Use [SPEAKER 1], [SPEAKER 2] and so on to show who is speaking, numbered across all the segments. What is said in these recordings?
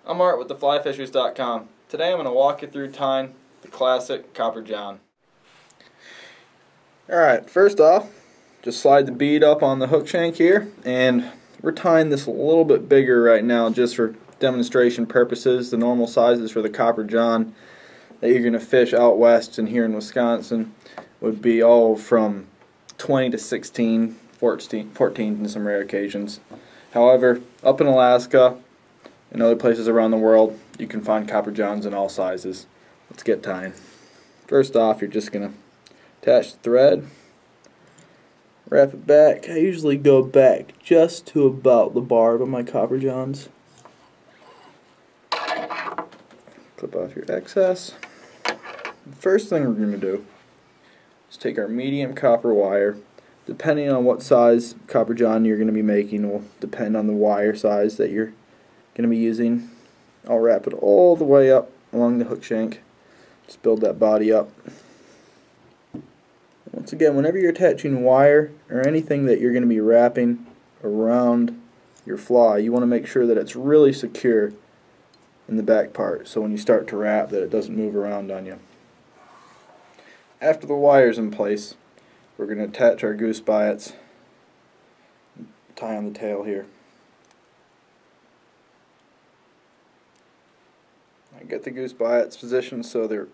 [SPEAKER 1] I'm Art with theflyfishers.com. Today I'm going to walk you through tying the classic copper john. Alright, first off, just slide the bead up on the hook shank here, and we're tying this a little bit bigger right now just for demonstration purposes. The normal sizes for the copper john that you're going to fish out west and here in Wisconsin would be all from 20 to 16, 14 in some rare occasions. However, up in Alaska and other places around the world, you can find copper johns in all sizes. Let's get tying. First off, you're just going to attach the thread, wrap it back. I usually go back just to about the barb of my copper johns. Clip off your excess. The first thing we're going to do is take our medium copper wire. Depending on what size copper john you're going to be making will depend on the wire size that you're going to be using. I'll wrap it all the way up along the hook shank. Just build that body up. Once again, whenever you're attaching wire or anything that you're going to be wrapping around your fly, you want to make sure that it's really secure in the back part, so when you start to wrap that it doesn't move around on you. After the wire's in place, we're going to attach our goose biots, tie on the tail here. I get the goose biots positioned so they're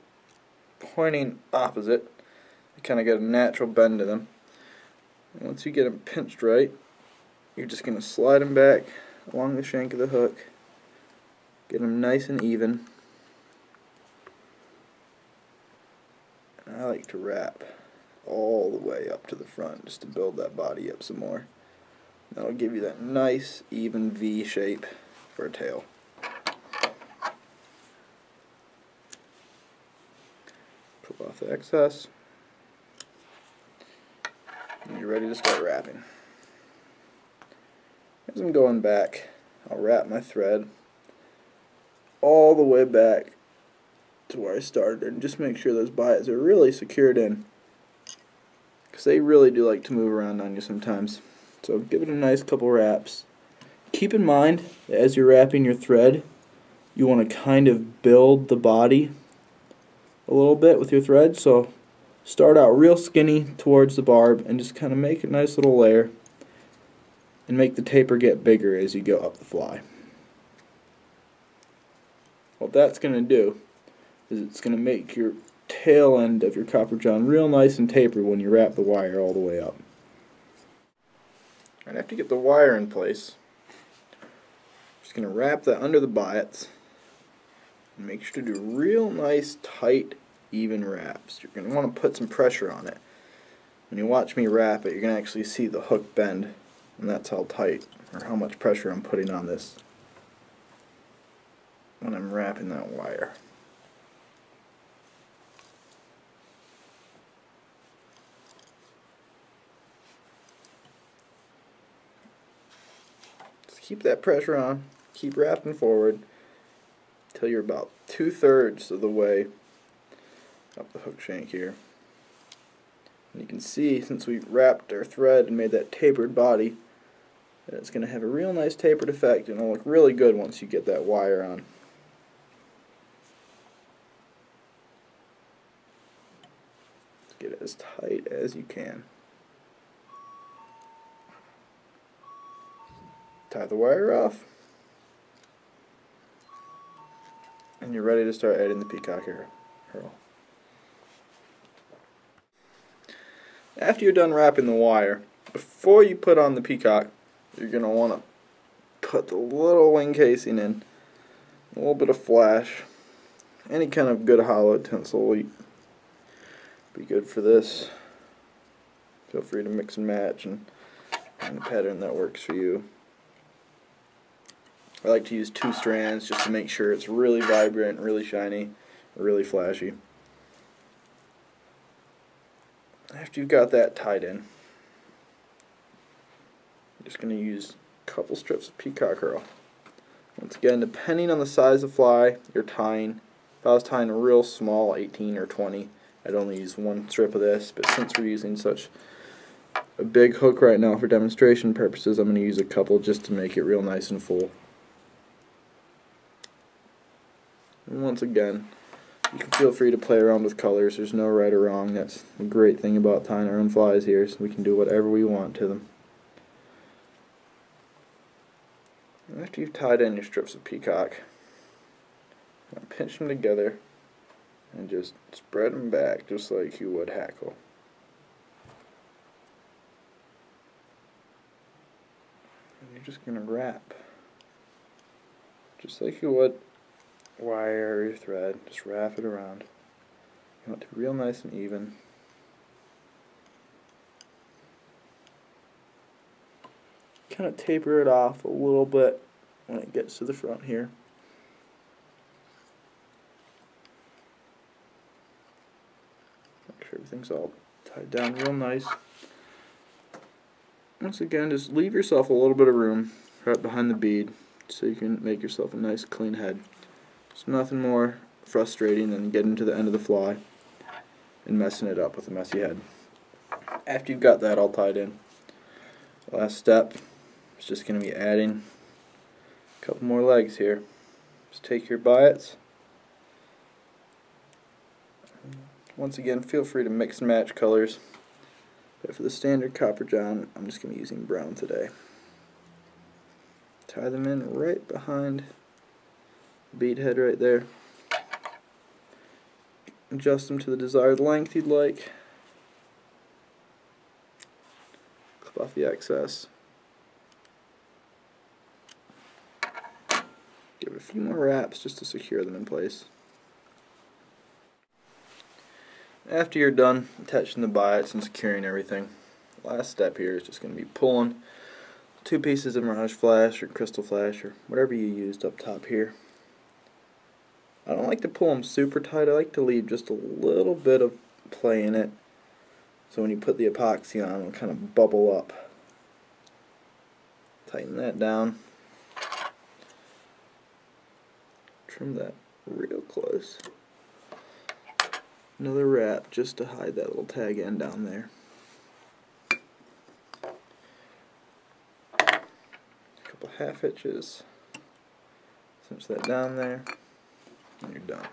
[SPEAKER 1] pointing opposite. You kind of get a natural bend to them. And once you get them pinched right, you're just going to slide them back along the shank of the hook, get them nice and even. And I like to wrap all the way up to the front just to build that body up some more. That'll give you that nice even V shape for a tail. Pull off the excess, and you're ready to start wrapping. As I'm going back, I'll wrap my thread all the way back to where I started, and just make sure those biots are really secured in, because they really do like to move around on you sometimes. So give it a nice couple wraps. Keep in mind that as you're wrapping your thread, you want to kind of build the body a little bit with your thread. So start out real skinny towards the barb and just kind of make a nice little layer and make the taper get bigger as you go up the fly. What that's going to do is it's going to make your tail end of your copper john real nice and tapered when you wrap the wire all the way up. And after you get the wire in place, just going to wrap that under the biots and make sure to do real nice, tight, even wraps. You're going to want to put some pressure on it. When you watch me wrap it, you're going to actually see the hook bend, and that's how tight or how much pressure I'm putting on this when I'm wrapping that wire. Just keep that pressure on, keep wrapping forward until you're about 2/3 of the way up the hook shank here. And you can see, since we wrapped our thread and made that tapered body, that it's going to have a real nice tapered effect, and it'll look really good once you get that wire on. Get it as tight as you can. Tie the wire off, and you're ready to start adding the peacock herl. After you're done wrapping the wire, before you put on the peacock, you're going to want to put the little wing casing in, a little bit of flash, any kind of good hollow tinsel will be good for this. Feel free to mix and match and find a pattern that works for you. I like to use 2 strands just to make sure it's really vibrant, really shiny, really flashy. After you've got that tied in, I'm just going to use a couple strips of peacock herl. Once again, depending on the size of fly you're tying, if I was tying a real small 18 or 20, I'd only use 1 strip of this, but since we're using such a big hook right now for demonstration purposes, I'm going to use a couple just to make it real nice and full. And once again, you can feel free to play around with colors. There's no right or wrong. That's the great thing about tying our own flies here, is we can do whatever we want to them. And after you've tied in your strips of peacock, pinch them together and just spread them back just like you would hackle. And you're just going to wrap just like you would wire or thread. Just wrap it around. You want it to be real nice and even. Kind of taper it off a little bit when it gets to the front here. Make sure everything's all tied down real nice. Once again, just leave yourself a little bit of room right behind the bead so you can make yourself a nice clean head. There's nothing more frustrating than getting to the end of the fly and messing it up with a messy head. After you've got that all tied in, last step is just going to be adding a couple more legs here. Just take your biots. Once again, feel free to mix and match colors. But for the standard copper john, I'm just going to be using brown today. Tie them in right behind the bead head right there. Adjust them to the desired length you'd like. Clip off the excess. Give it a few more wraps just to secure them in place. After you're done attaching the biots and securing everything, the last step here is just going to be pulling 2 pieces of mirage flash or crystal flash or whatever you used up top here. I don't like to pull them super tight. I like to leave just a little bit of play in it, so when you put the epoxy on, it'll kind of bubble up. Tighten that down. Trim that real close. Another wrap just to hide that little tag end down there. A couple half hitches. Cinch that down there, and you're done.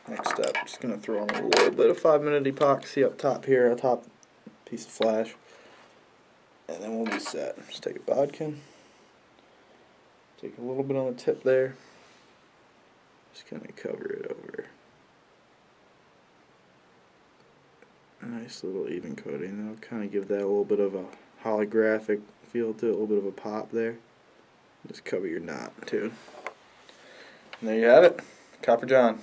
[SPEAKER 1] Next step, just going to throw on a little bit of 5-minute epoxy up top here, a top piece of flash, and then we'll be set. Just take a bodkin, take a little bit on the tip there, just kind of cover it over. A nice little even coating. That'll kind of give that a little bit of a holographic feel to it, a little bit of a pop there. Just cover your knot too. And there you have it, Copper John.